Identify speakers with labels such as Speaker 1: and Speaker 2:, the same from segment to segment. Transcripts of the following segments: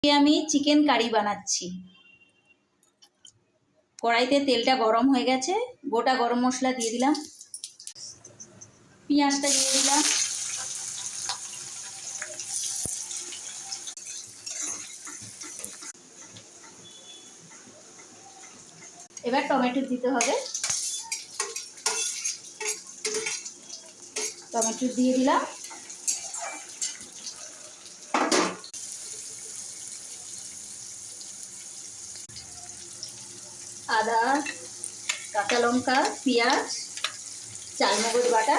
Speaker 1: আমি chicken curry বানাচ্ছি। কড়াইতে তেলটা গরম হয়ে গেছে, গোটা গরম মশলা দিয়ে দিলাম, পেঁয়াজটা দিয়ে দিলাম, এবার টমেটো দিতে হবে, টমেটো দিয়ে দিলাম, আদা, কাঁচা লঙ্কা, পেঁয়াজ, চালমগজ বাটা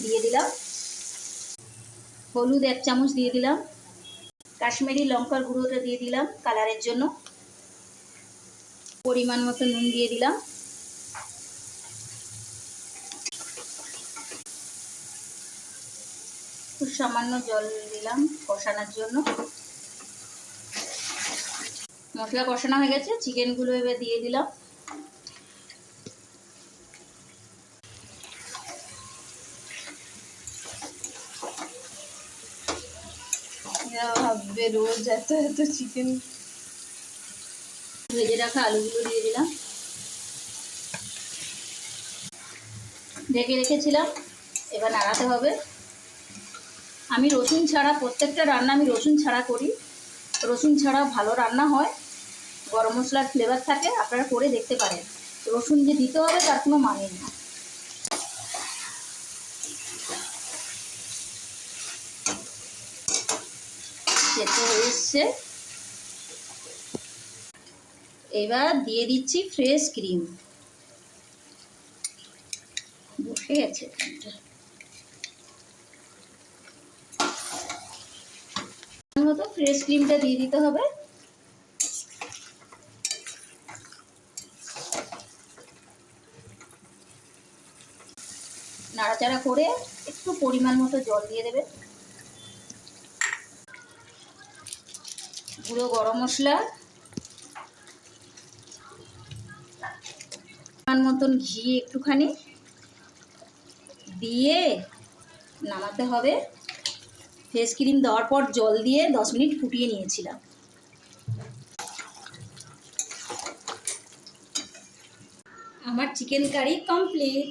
Speaker 1: দিয়ে দিলাম, হলুদ 1 চামচ দিয়ে দিলাম, কাশ্মীরি লঙ্কার গুঁড়োটা দিয়ে দিলাম কালারের জন্য, পরিমাণ মতো নুন দিয়ে দিলাম, খুব সামান্য জল দিলাম কষানোর জন্য। মশলা কষানো হয়ে গেছে, চিকেনগুলো এবার দিয়ে দিলাম, ভাববে রোজ এত এত চিকেন। ভেজে রাখা আলুগুলো দিয়ে দিলাম, ঢেকে রেখেছিলাম, এবার নাড়াতে হবে। আমি রসুন ছাড়া প্রত্যেকটা রান্না আমি রসুন ছাড়া করি, রসুন ছাড়া ভালো রান্না হয়, গরম মশলার ফ্লেভার থাকে, আপনারা করে দেখতে পারেন। রসুন যে দিতে হবে তার কোনো মানে নেই। সেদ্ধ হয়ে এসছে, এবার দিয়ে দিচ্ছি ফ্রেশ ক্রিম। বসে গেছে, মতো ফ্রেশ ক্রিমটা দিয়ে দিতে হবে, নাড়াচাড়া করে একটু পরিমাণ মতো জল দিয়ে দেবে, গুঁড়ো গরম মশলা, পরিমাণ মতন ঘি একটুখানি দিয়ে নামাতে হবে। ফ্রেশ ক্রিম দেওয়ার পর জল দিয়ে 10 মিনিট ফুটিয়ে নিয়েছিলাম। আমার চিকেন কারি কমপ্লিট।